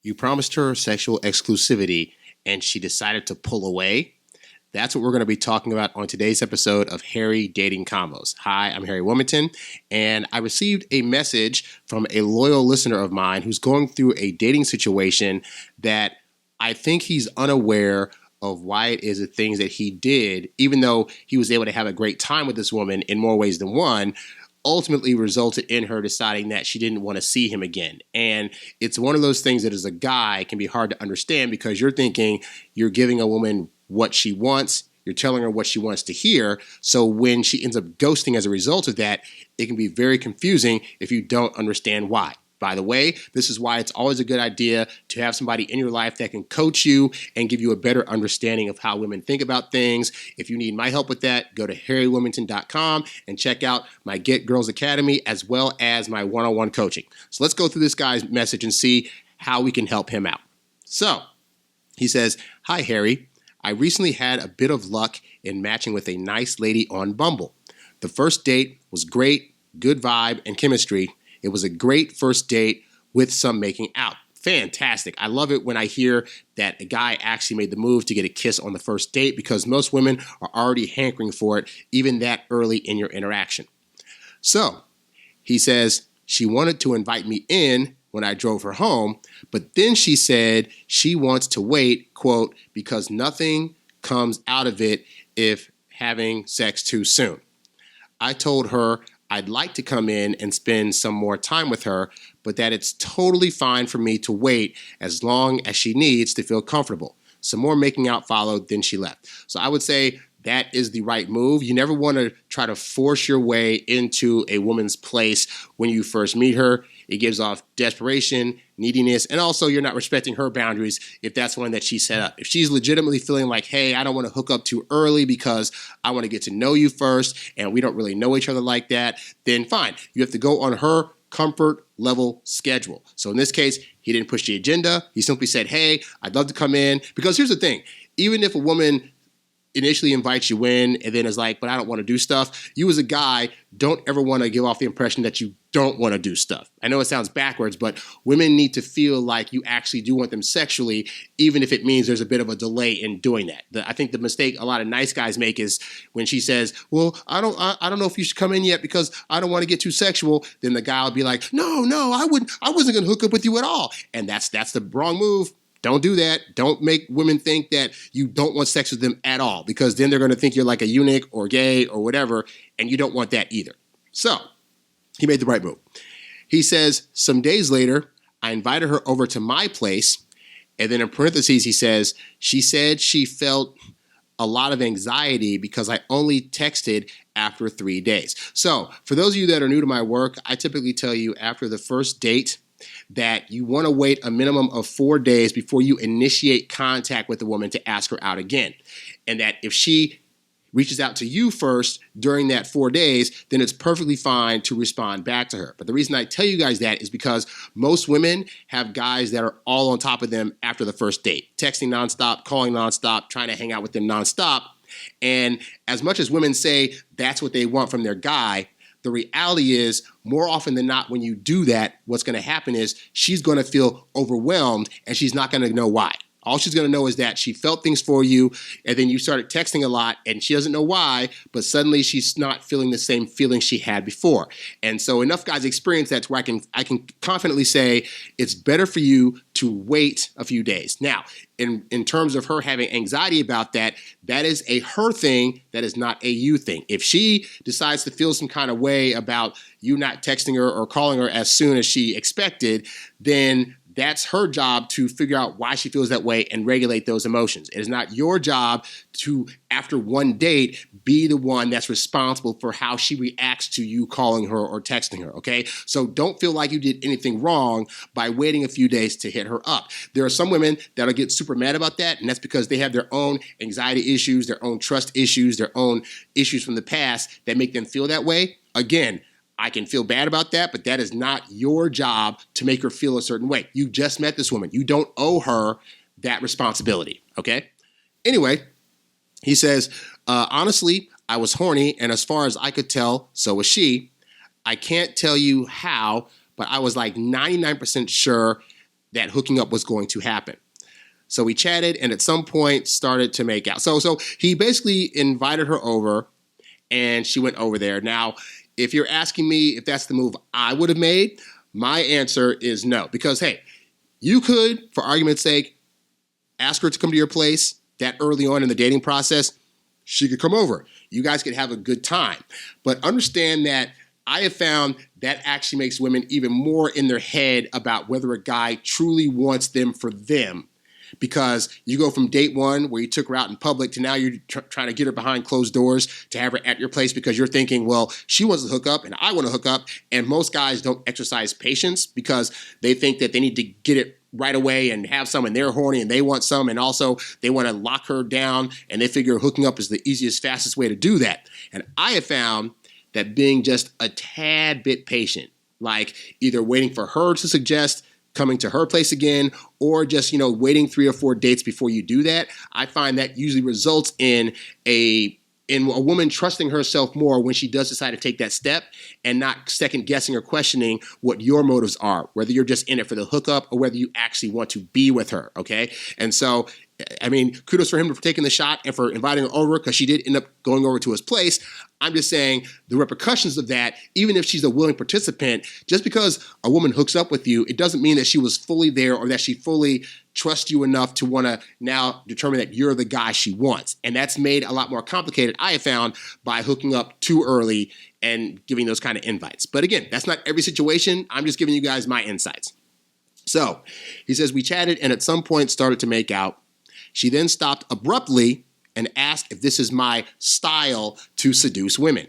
You promised her sexual exclusivity and she decided to pull away. That's what we're going to be talking about on today's episode of Harry Dating Combos. Hi, I'm Harry Wilmington, and I received a message from a loyal listener of mine who's going through a dating situation that I think he's unaware of why it is the things that he did, even though he was able to have a great time with this woman in more ways than one, ultimately resulted in her deciding that she didn't want to see him again. And it's one of those things that as a guy can be hard to understand because you're thinking you're giving a woman what she wants, you're telling her what she wants to hear. So when she ends up ghosting as a result of that, it can be very confusing if you don't understand why. By the way, this is why it's always a good idea to have somebody in your life that can coach you and give you a better understanding of how women think about things. If you need my help with that, go to HarryWilmington.com and check out my Get Girls Academy as well as my one-on-one coaching. So let's go through this guy's message and see how we can help him out. So he says, "Hi, Harry. I recently had a bit of luck in matching with a nice lady on Bumble. The first date was great, good vibe and chemistry. It was a great first date with some making out." Fantastic. I love it when I hear that a guy actually made the move to get a kiss on the first date because most women are already hankering for it even that early in your interaction. So he says she wanted to invite me in when I drove her home, but then she said she wants to wait, quote, because nothing comes out of it if having sex too soon. I told her I'd like to come in and spend some more time with her, but that it's totally fine for me to wait as long as she needs to feel comfortable. Some more making out followed, then she left. So I would say that is the right move. You never want to try to force your way into a woman's place when you first meet her. It gives off desperation, neediness, and also you're not respecting her boundaries if that's one that she set up. If she's legitimately feeling like, hey, I don't want to hook up too early because I want to get to know you first and we don't really know each other like that, then fine. You have to go on her comfort level schedule. So in this case, he didn't push the agenda. He simply said, hey, I'd love to come in. Because here's the thing, even if a woman initially invites you in and then is like, but I don't want to do stuff, you as a guy don't ever want to give off the impression that you don't want to do stuff. I know it sounds backwards, but women need to feel like you actually do want them sexually, even if it means there's a bit of a delay in doing that. I think the mistake a lot of nice guys make is when she says, well, I don't know if you should come in yet because I don't want to get too sexual. Then the guy will be like, no, I wasn't going to hook up with you at all. And that's the wrong move. Don't do that. Don't make women think that you don't want sex with them at all, because then they're going to think you're like a eunuch or gay or whatever, and you don't want that either. So he made the right move. He says, some days later, I invited her over to my place, and then in parentheses, he says, she said she felt a lot of anxiety because I only texted after 3 days. So for those of you that are new to my work, I typically tell you after the first date that you want to wait a minimum of 4 days before you initiate contact with the woman to ask her out again. And that if she reaches out to you first during that 4 days, then it's perfectly fine to respond back to her. But the reason I tell you guys that is because most women have guys that are all on top of them after the first date, texting nonstop, calling nonstop, trying to hang out with them nonstop. And as much as women say that's what they want from their guy, the reality is, more often than not, when you do that, what's going to happen is she's going to feel overwhelmed and she's not going to know why. All she's going to know is that she felt things for you, and then you started texting a lot, and she doesn't know why, but suddenly she's not feeling the same feelings she had before. And so enough guys experience that to where I can confidently say it's better for you to wait a few days. Now, in terms of her having anxiety about that, that is a her thing, that is not a you thing. If she decides to feel some kind of way about you not texting her or calling her as soon as she expected, then that's her job to figure out why she feels that way and regulate those emotions. It is not your job to, after one date, be the one that's responsible for how she reacts to you calling her or texting her, okay? So don't feel like you did anything wrong by waiting a few days to hit her up. There are some women that'll get super mad about that, and that's because they have their own anxiety issues, their own trust issues, their own issues from the past that make them feel that way. Again, I can feel bad about that, but that is not your job to make her feel a certain way. You just met this woman. You don't owe her that responsibility, okay? Anyway, he says, honestly, I was horny, and as far as I could tell, so was she. I can't tell you how, but I was like 99% sure that hooking up was going to happen. So we chatted and at some point started to make out. So he basically invited her over and she went over there. Now, if you're asking me if that's the move I would have made, my answer is no. Because, hey, you could, for argument's sake, ask her to come to your place that early on in the dating process. She could come over. You guys could have a good time. But understand that I have found that actually makes women even more in their head about whether a guy truly wants them for them. Because you go from date one where you took her out in public to now you're trying to get her behind closed doors to have her at your place because you're thinking, well, she wants to hook up and I want to hook up. And most guys don't exercise patience because they think that they need to get it right away and have some and they're horny and they want some. And also they want to lock her down and they figure hooking up is the easiest, fastest way to do that. And I have found that being just a tad bit patient, like either waiting for her to suggest coming to her place again, or just, waiting 3 or 4 dates before you do that, I find that usually results in a woman trusting herself more when she does decide to take that step and not second guessing or questioning what your motives are, whether you're just in it for the hookup or whether you actually want to be with her, okay? And so, kudos for him for taking the shot and for inviting her over because she did end up going over to his place. I'm just saying the repercussions of that, even if she's a willing participant, just because a woman hooks up with you, it doesn't mean that she was fully there or that she fully trusts you enough to want to now determine that you're the guy she wants. And that's made a lot more complicated, I have found, by hooking up too early and giving those kind of invites. But again, that's not every situation. I'm just giving you guys my insights. So he says, we chatted and at some point started to make out. She then stopped abruptly and asked if this is my style to seduce women.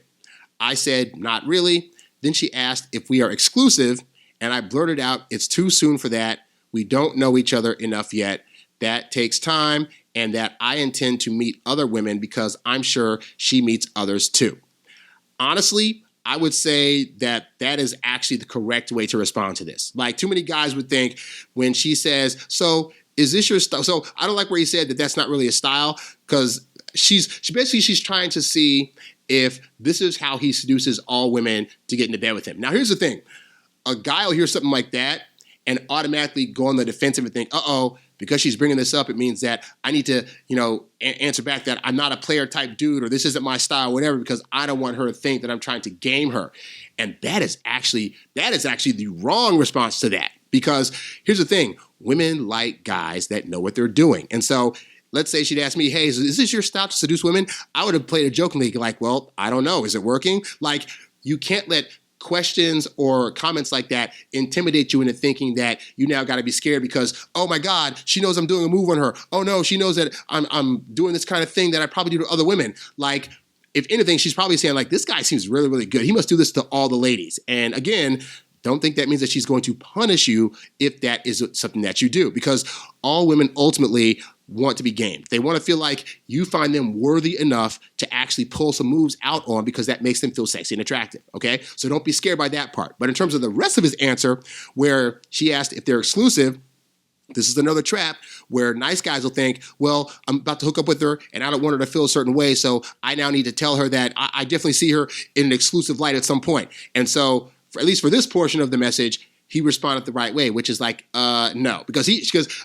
I said, not really. Then she asked if we are exclusive, and I blurted out, it's too soon for that. We don't know each other enough yet. That takes time, and that I intend to meet other women because I'm sure she meets others too. Honestly, I would say that is actually the correct way to respond to this. Like, too many guys would think when she says, so is this your style? So I don't like where he said that that's not really a style because she's trying to see if this is how he seduces all women to get into bed with him. Now, here's the thing. A guy will hear something like that and automatically go on the defensive and think, because she's bringing this up, it means that I need to, answer back that I'm not a player type dude or this isn't my style, whatever, because I don't want her to think that I'm trying to game her. And that is actually the wrong response to that. Because here's the thing, women like guys that know what they're doing. And so let's say she'd ask me, hey, is this your style to seduce women? I would have played it jokingly like, well, I don't know. Is it working? Like, you can't let questions or comments like that intimidate you into thinking that you now got to be scared because, oh my God, she knows I'm doing a move on her. Oh no, she knows that I'm doing this kind of thing that I probably do to other women. Like, if anything, she's probably saying like, this guy seems really, really good. He must do this to all the ladies. And again, don't think that means that she's going to punish you if that is something that you do, because all women ultimately want to be gamed. They want to feel like you find them worthy enough to actually pull some moves out on because that makes them feel sexy and attractive, okay? So don't be scared by that part. But in terms of the rest of his answer, where she asked if they're exclusive, this is another trap where nice guys will think, well, I'm about to hook up with her and I don't want her to feel a certain way, so I now need to tell her that I definitely see her in an exclusive light at some point. And so, at least for this portion of the message, he responded the right way, which is like, no. Because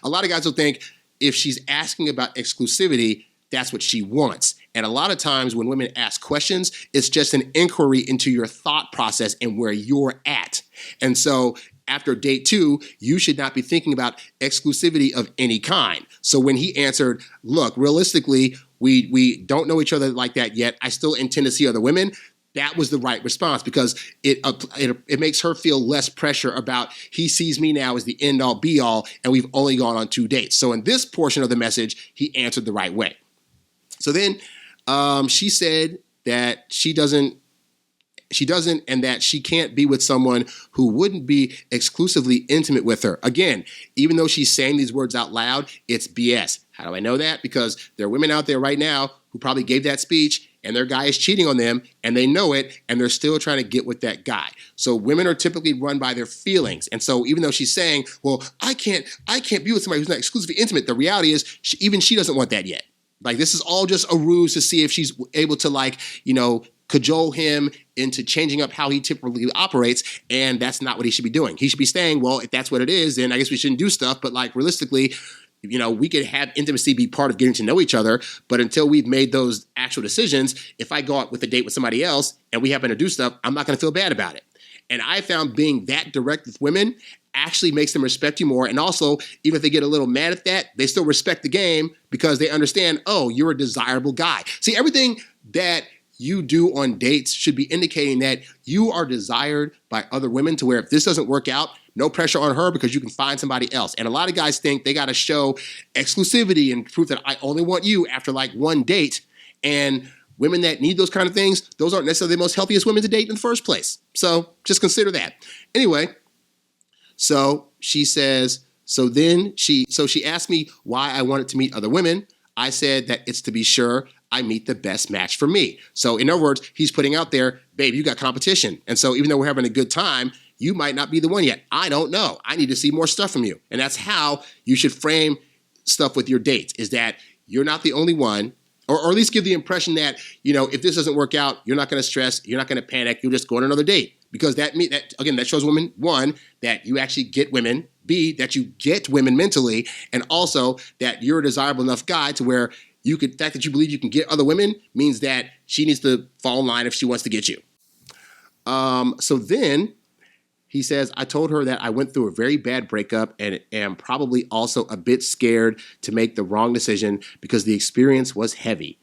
a lot of guys will think if she's asking about exclusivity, that's what she wants. And a lot of times when women ask questions, it's just an inquiry into your thought process and where you're at. And so after date 2, you should not be thinking about exclusivity of any kind. So when he answered, look, realistically, we don't know each other like that yet. I still intend to see other women. That was the right response because it makes her feel less pressure about he sees me now as the end all be all and we've only gone on 2 dates. So in this portion of the message, he answered the right way. So then she said that she doesn't and that she can't be with someone who wouldn't be exclusively intimate with her. Again, even though she's saying these words out loud, it's BS. How do I know that? Because there are women out there right now who probably gave that speech and their guy is cheating on them and they know it and they're still trying to get with that guy. So women are typically run by their feelings. And so even though she's saying, well, I can't be with somebody who's not exclusively intimate, the reality is even she doesn't want that yet. Like, this is all just a ruse to see if she's able to, like, cajole him into changing up how he typically operates, and that's not what he should be doing. He should be saying, well, if that's what it is, then I guess we shouldn't do stuff, but like realistically, we could have intimacy be part of getting to know each other, but until we've made those actual decisions, if I go out with a date with somebody else and we happen to do stuff, I'm not going to feel bad about it. And I found being that direct with women actually makes them respect you more. And also, even if they get a little mad at that, they still respect the game because they understand, oh, you're a desirable guy. See, everything that you do on dates should be indicating that you are desired by other women, to where if this doesn't work out, no pressure on her because you can find somebody else. And a lot of guys think they got to show exclusivity and prove that I only want you after like one date. And women that need those kind of things, those aren't necessarily the most healthiest women to date in the first place. So just consider that. Anyway, so she says, so she asked me why I wanted to meet other women. I said that it's to be sure I meet the best match for me. So in other words, he's putting out there, babe, you got competition. And so even though we're having a good time, you might not be the one yet. I don't know. I need to see more stuff from you. And that's how you should frame stuff with your dates, is that you're not the only one, or at least give the impression that, if this doesn't work out, you're not going to stress, you're not going to panic, you'll just go on another date. Because that shows women, one, that you actually get women, B, that you get women mentally, and also that you're a desirable enough guy to where the fact that you believe you can get other women means that she needs to fall in line if she wants to get you. So then he says, I told her that I went through a very bad breakup and am probably also a bit scared to make the wrong decision because the experience was heavy.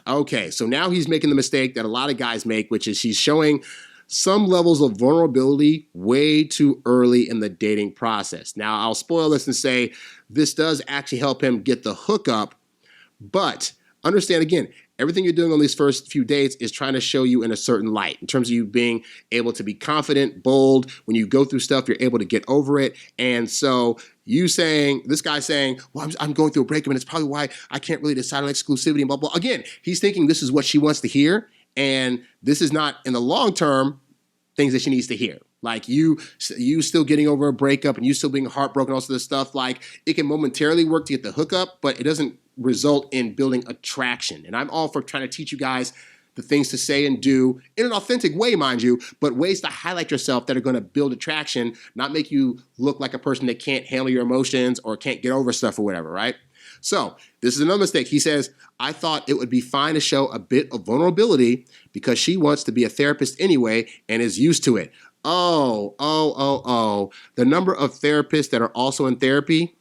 Okay, so now he's making the mistake that a lot of guys make, which is he's showing some levels of vulnerability way too early in the dating process. Now, I'll spoil this and say this does actually help him get the hookup, but understand again, everything you're doing on these first few dates is trying to show you in a certain light in terms of you being able to be confident, bold. When you go through stuff, you're able to get over it. And so this guy saying, well, I'm going through a breakup and it's probably why I can't really decide on exclusivity and blah, blah. Again, he's thinking this is what she wants to hear. And this is not in the long term things that she needs to hear. Like you still getting over a breakup and you still being heartbroken, all this other stuff. Like it can momentarily work to get the hookup, but it doesn't result in building attraction. And I'm all for trying to teach you guys the things to say and do in an authentic way, mind you, but ways to highlight yourself that are going to build attraction, not make you look like a person that can't handle your emotions or can't get over stuff or whatever, right? So this is another mistake. He says, I thought it would be fine to show a bit of vulnerability because she wants to be a therapist anyway and is used to it. Oh. The number of therapists that are also in therapy,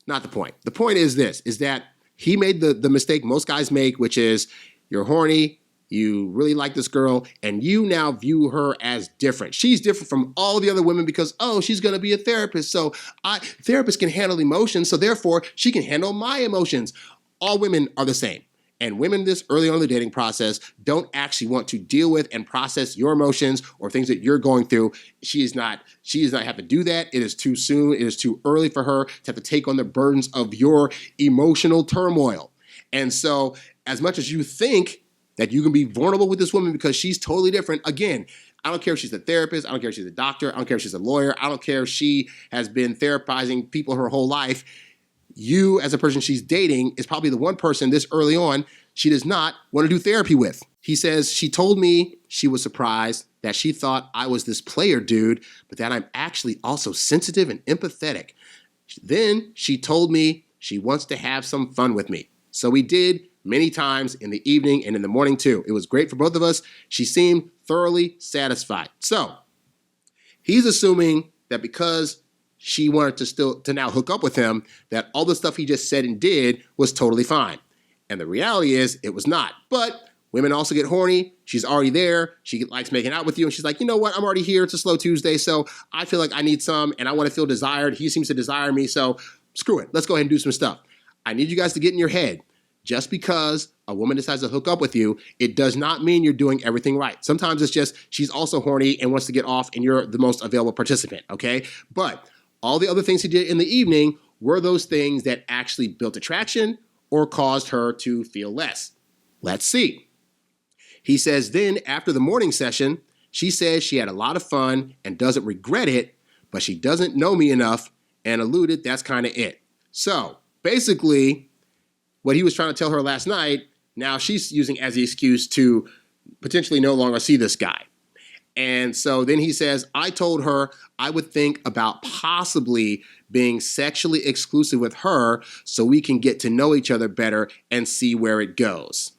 not the point. The point is this, is that he made the mistake most guys make, which is you're horny, you really like this girl, and you now view her as different. She's different from all the other women because, she's going to be a therapist. So therapists can handle emotions, so therefore she can handle my emotions. All women are the same. And women this early on in the dating process don't actually want to deal with and process your emotions or things that you're going through. She does not have to do that. It is too soon. It is too early for her to have to take on the burdens of your emotional turmoil. And so as much as you think that you can be vulnerable with this woman because she's totally different, again, I don't care if she's a therapist. I don't care if she's a doctor. I don't care if she's a lawyer. I don't care if she has been therapizing people her whole life. You, as a person she's dating, is probably the one person this early on she does not want to do therapy with. He says, she told me she was surprised that she thought I was this player dude, but that I'm actually also sensitive and empathetic. Then she told me she wants to have some fun with me. So we did many times in the evening and in the morning too. It was great for both of us. She seemed thoroughly satisfied. So he's assuming that because she wanted to now hook up with him, that all the stuff he just said and did was totally fine. And the reality is it was not. But women also get horny. She's already there. She likes making out with you. And she's like, you know what? I'm already here. It's a slow Tuesday. So I feel like I need some and I want to feel desired. He seems to desire me. So screw it. Let's go ahead and do some stuff. I need you guys to get in your head. Just because a woman decides to hook up with you, it does not mean you're doing everything right. Sometimes it's just she's also horny and wants to get off and you're the most available participant, okay? But all the other things he did in the evening were those things that actually built attraction or caused her to feel less. Let's see. He says then after the morning session, she says she had a lot of fun and doesn't regret it, but she doesn't know me enough and alluded that's kind of it. So basically, what he was trying to tell her last night, now she's using as the excuse to potentially no longer see this guy. And so then he says, I told her I would think about possibly being sexually exclusive with her so we can get to know each other better and see where it goes.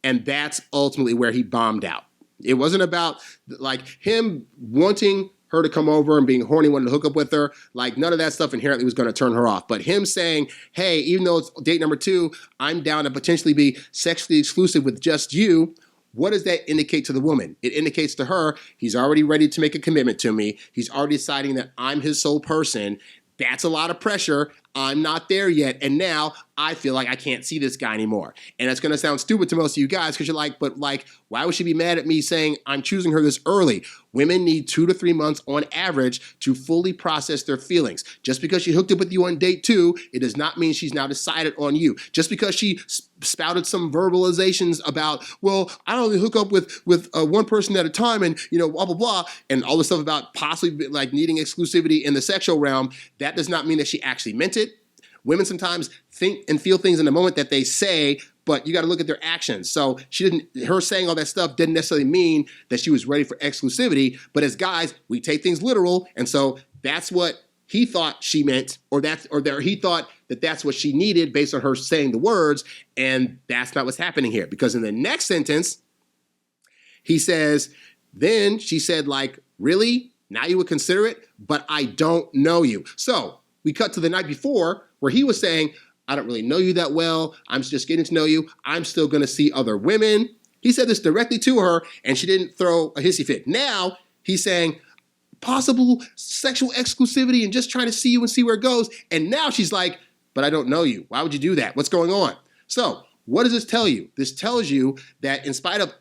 And that's ultimately where he bombed out. It wasn't about like him wanting her to come over and being horny, wanting to hook up with her. Like none of that stuff inherently was going to turn her off. But him saying, hey, even though it's date number 2, I'm down to potentially be sexually exclusive with just you. What does that indicate to the woman? It indicates to her, he's already ready to make a commitment to me. He's already deciding that I'm his sole person. That's a lot of pressure. I'm not there yet. And now I feel like I can't see this guy anymore. And it's going to sound stupid to most of you guys because you're like, but like, why would she be mad at me saying I'm choosing her this early? Women need 2 to 3 months on average to fully process their feelings. Just because she hooked up with you on date 2, it does not mean she's now decided on you. Just because she spouted some verbalizations about, well, I only hook up with one person at a time and, blah, blah, blah, and all this stuff about possibly like needing exclusivity in the sexual realm, that does not mean that she actually meant it. Women sometimes think and feel things in the moment that they say, but you got to look at their actions. So her saying all that stuff didn't necessarily mean that she was ready for exclusivity. But as guys, we take things literal. And so that's what he thought she meant, he thought that that's what she needed based on her saying the words. And that's not what's happening here. Because in the next sentence, he says, then she said, like, really? Now you would consider it? But I don't know you. So we cut to the night before where he was saying, I don't really know you that well. I'm just getting to know you. I'm still going to see other women. He said this directly to her, and she didn't throw a hissy fit. Now he's saying possible sexual exclusivity and just trying to see you and see where it goes. And now she's like, but I don't know you. Why would you do that? What's going on? So what does this tell you? This tells you that in spite of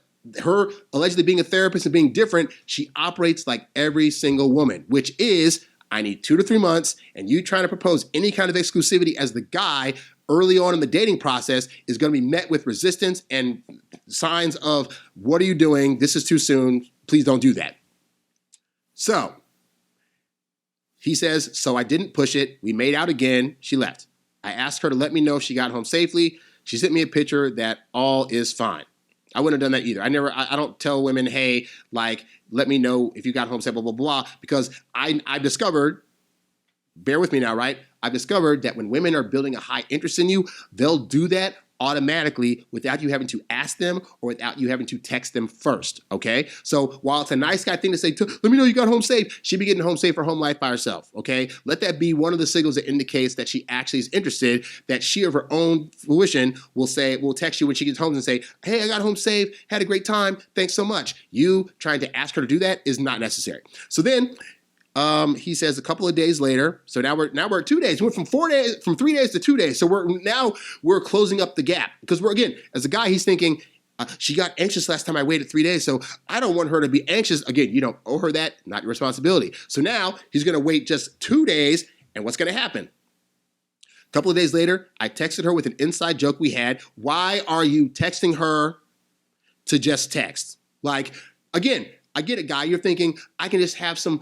her allegedly being a therapist and being different, she operates like every single woman, which is, I need 2 to 3 months, and you trying to propose any kind of exclusivity as the guy early on in the dating process is going to be met with resistance and signs of, what are you doing? This is too soon. Please don't do that. So he says, so I didn't push it. We made out again. She left. I asked her to let me know if she got home safely. She sent me a picture that all is fine. I wouldn't have done that either. I don't tell women, hey, like, let me know if you got home safe, blah, blah, blah, because I've discovered, bear with me now, right? I've discovered that when women are building a high interest in you, they'll do that automatically without you having to ask them or without you having to text them first, okay? So while it's a nice guy thing to say, let me know you got home safe, she be getting home safe for home life by herself, okay? Let that be one of the signals that indicates that she actually is interested, that she of her own fruition will text you when she gets home and say, hey, I got home safe, had a great time, thanks so much. You trying to ask her to do that is not necessary. So then, he says a couple of days later, so now we're at 2 days. We went from 3 days to 2 days. So we're closing up the gap because again, as a guy, he's thinking, she got anxious last time I waited 3 days. So I don't want her to be anxious. Again, you don't owe her that, not your responsibility. So now he's going to wait just 2 days. And what's going to happen? A couple of days later, I texted her with an inside joke we had. Why are you texting her to just text? Like, again, I get it, guy. You're thinking, I can just have some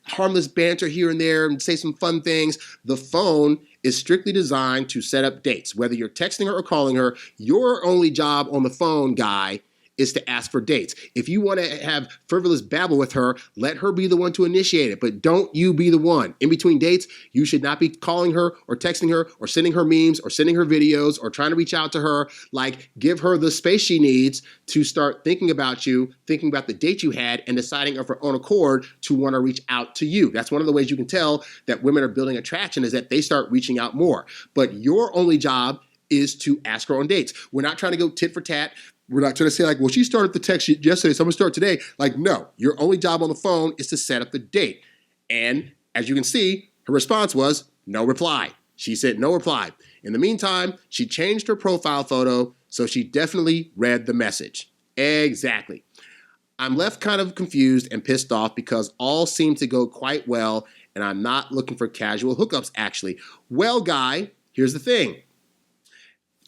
harmless banter here and there and say some fun things. The phone is strictly designed to set up dates. Whether you're texting her or calling her, your only job on the phone, guy, is to ask for dates. If you want to have frivolous babble with her, let her be the one to initiate it, but don't you be the one. In between dates, you should not be calling her or texting her or sending her memes or sending her videos or trying to reach out to her. Like, give her the space she needs to start thinking about you, thinking about the date you had, and deciding of her own accord to want to reach out to you. That's one of the ways you can tell that women are building attraction, is that they start reaching out more. But your only job is to ask her on dates. We're not trying to go tit for tat. We're not trying to say like, well, she started the text yesterday, so I'm going to start today. Like, no, your only job on the phone is to set up the date. And as you can see, her response was no reply. She said no reply. In the meantime, she changed her profile photo, so she definitely read the message. Exactly. I'm left kind of confused and pissed off because all seemed to go quite well, and I'm not looking for casual hookups, actually. Well, guy, here's the thing.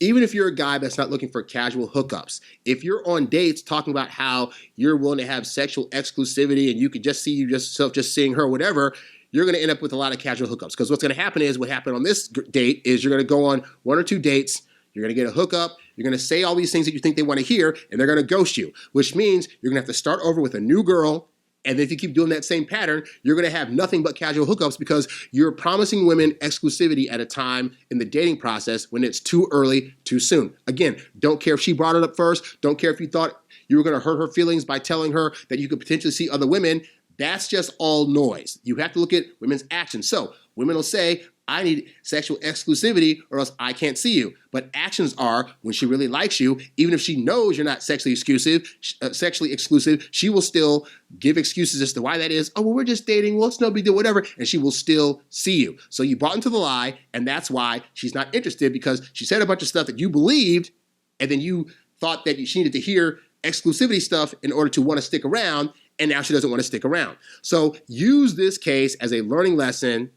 Even if you're a guy that's not looking for casual hookups, if you're on dates talking about how you're willing to have sexual exclusivity and you could just see yourself just seeing her, whatever, you're going to end up with a lot of casual hookups. Because what's going to happen is, what happened on this date is you're going to go on 1 or 2 dates. You're going to get a hookup. You're going to say all these things that you think they want to hear, and they're going to ghost you, which means you're going to have to start over with a new girl. And if you keep doing that same pattern, you're going to have nothing but casual hookups because you're promising women exclusivity at a time in the dating process when it's too early, too soon. Again, don't care if she brought it up first. Don't care if you thought you were going to hurt her feelings by telling her that you could potentially see other women. That's just all noise. You have to look at women's actions. So women will say, I need sexual exclusivity or else I can't see you. But actions are when she really likes you, even if she knows you're not sexually exclusive, she will still give excuses as to why that is. Oh, well, we're just dating. Well, it's no big deal, whatever. And she will still see you. So you bought into the lie, and that's why she's not interested, because she said a bunch of stuff that you believed, and then you thought that she needed to hear exclusivity stuff in order to want to stick around, and now she doesn't want to stick around. So use this case as a learning lesson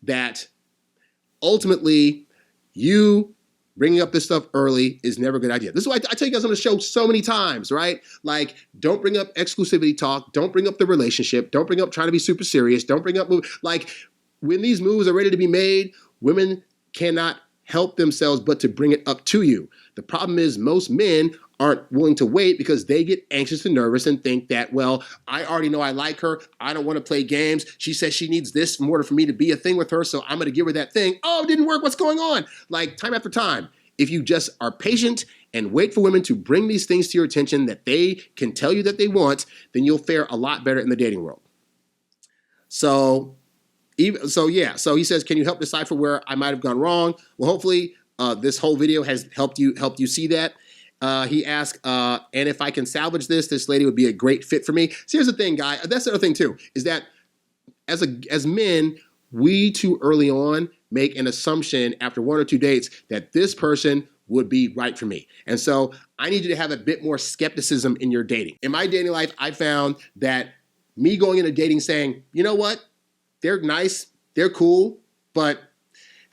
that ultimately you bringing up this stuff early is never a good idea. This is why I tell you guys on the show so many times, right? Like, don't bring up exclusivity talk. Don't bring up the relationship. Don't bring up trying to be super serious. Don't bring up, like, when these moves are ready to be made, women cannot help themselves but to bring it up to you. The problem is most men aren't willing to wait because they get anxious and nervous and think that, well, I already know I like her. I don't want to play games. She says she needs this in order for me to be a thing with her, so I'm going to give her that thing. Oh, it didn't work. What's going on? Like, time after time. If you just are patient and wait for women to bring these things to your attention that they can tell you that they want, then you'll fare a lot better in the dating world. So he says, can you help decipher where I might have gone wrong? Well, hopefully this whole video has helped you see that. He asked, and if I can salvage this lady would be a great fit for me. So here's the thing, guy. That's the other thing too, is that as men, we too early on make an assumption after one or two dates that this person would be right for me. And so I need you to have a bit more skepticism in your dating. In my dating life, I found that me going into dating saying, you know what? They're nice, they're cool, but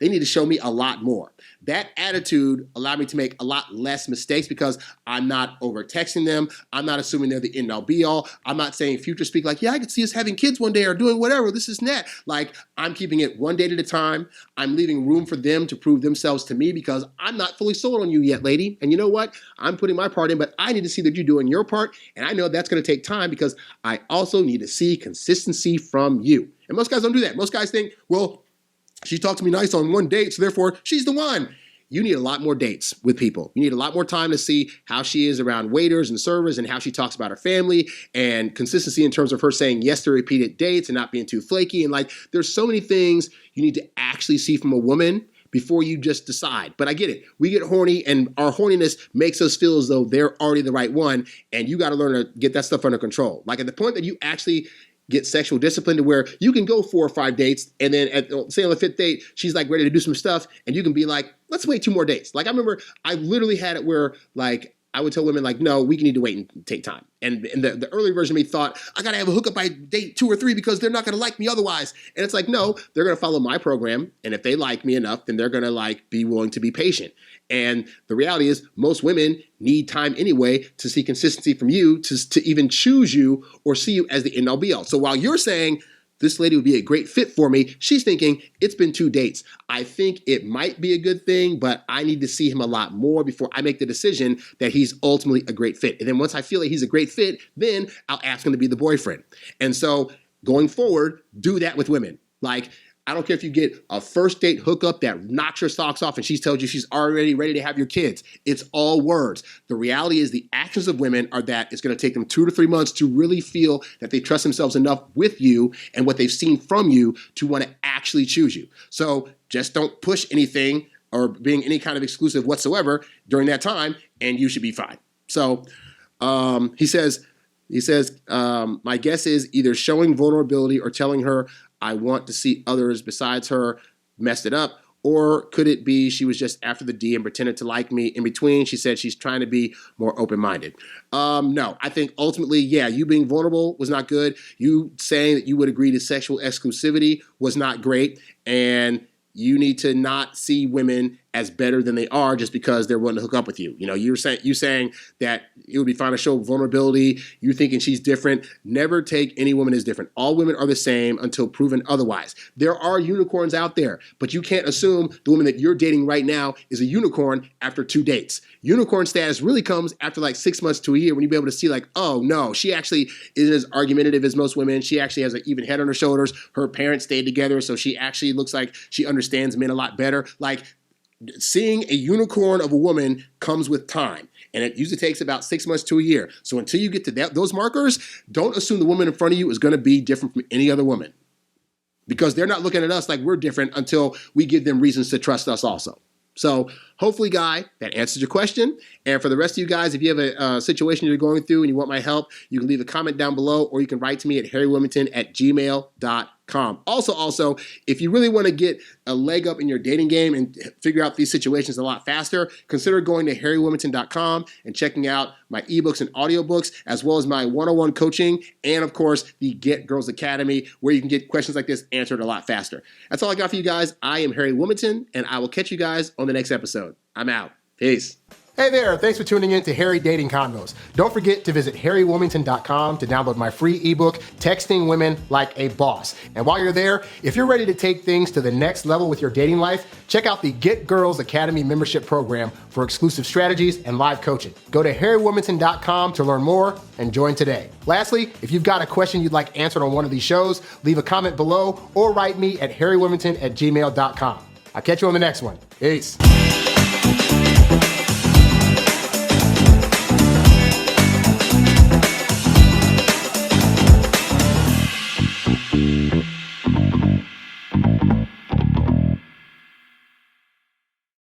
they need to show me a lot more. That attitude allowed me to make a lot less mistakes because I'm not over texting them. I'm not assuming they're the end all be all. I'm not saying future speak like, yeah, I could see us having kids one day or doing whatever. This is net. Like, I'm keeping it one date at a time. I'm leaving room for them to prove themselves to me because I'm not fully sold on you yet, lady. And you know what? I'm putting my part in, but I need to see that you're doing your part. And I know that's going to take time because I also need to see consistency from you. And most guys don't do that. Most guys think, well, she talked to me nice on one date, so therefore she's the one. You need a lot more dates with people. You need a lot more time to see how she is around waiters and servers and how she talks about her family and consistency in terms of her saying yes to repeated dates and not being too flaky. And like, there's so many things you need to actually see from a woman before you just decide. But I get it. We get horny and our horniness makes us feel as though they're already the right one. And you got to learn to get that stuff under control. Like, at the point that you actually get sexual discipline to where you can go 4 or 5 dates and then say on the 5th date, she's like ready to do some stuff and you can be like, let's wait 2 more days. Like, I remember I literally had it where like I would tell women like, no, we need to wait and take time. And the early version of me thought, I got to have a hookup by date 2 or 3 because they're not going to like me otherwise. And it's like, no, they're going to follow my program. And if they like me enough, then they're going to like be willing to be patient. And the reality is most women need time anyway to see consistency from you to even choose you or see you as the end all be all. So while you're saying, this lady would be a great fit for me, she's thinking, it's been 2 dates. I think it might be a good thing, but I need to see him a lot more before I make the decision that he's ultimately a great fit. And then once I feel like he's a great fit, then I'll ask him to be the boyfriend. And so going forward, do that with women. Like, I don't care if you get a first date hookup that knocks your socks off and she tells you she's already ready to have your kids. It's all words. The reality is the actions of women are that it's going to take them 2 to 3 months to really feel that they trust themselves enough with you and what they've seen from you to want to actually choose you. So just don't push anything or being any kind of exclusive whatsoever during that time, and you should be fine. So he says, my guess is either showing vulnerability or telling her I want to see others besides her messed it up, or could it be she was just after the D and pretended to like me in between? She said she's trying to be more open-minded. No, I think ultimately, yeah, you being vulnerable was not good. You saying that you would agree to sexual exclusivity was not great, and you need to not see women as better than they are just because they're willing to hook up with you. You know, you saying that it would be fine to show vulnerability. You thinking she's different. Never take any woman as different. All women are the same until proven otherwise. There are unicorns out there, but you can't assume the woman that you're dating right now is a unicorn after 2 dates. Unicorn status really comes after like 6 months to a year when you'll be able to see like, oh no, she actually isn't as argumentative as most women. She actually has an even head on her shoulders. Her parents stayed together, so she actually looks like she understands men a lot better. Like, seeing a unicorn of a woman comes with time, and it usually takes about 6 months to a year. So until you get to those markers, don't assume the woman in front of you is going to be different from any other woman, because they're not looking at us like we're different until we give them reasons to trust us also. So hopefully, Guy, that answers your question. And for the rest of you guys, if you have a situation you're going through and you want my help, you can leave a comment down below, or you can write to me at HarryWilmington@gmail.com. Also, if you really want to get a leg up in your dating game and figure out these situations a lot faster, consider going to HarryWilmington.com and checking out my ebooks and audiobooks, as well as my one-on-one coaching, and of course, the Get Girls Academy, where you can get questions like this answered a lot faster. That's all I got for you guys. I am Harry Wilmington, and I will catch you guys on the next episode. I'm out. Peace. Hey there, thanks for tuning in to Harry Dating Convos. Don't forget to visit HarryWilmington.com to download my free ebook, Texting Women Like a Boss. And while you're there, if you're ready to take things to the next level with your dating life, check out the Get Girls Academy membership program for exclusive strategies and live coaching. Go to HarryWilmington.com to learn more and join today. Lastly, if you've got a question you'd like answered on one of these shows, leave a comment below or write me at HarryWilmington@gmail.com. I'll catch you on the next one. Peace.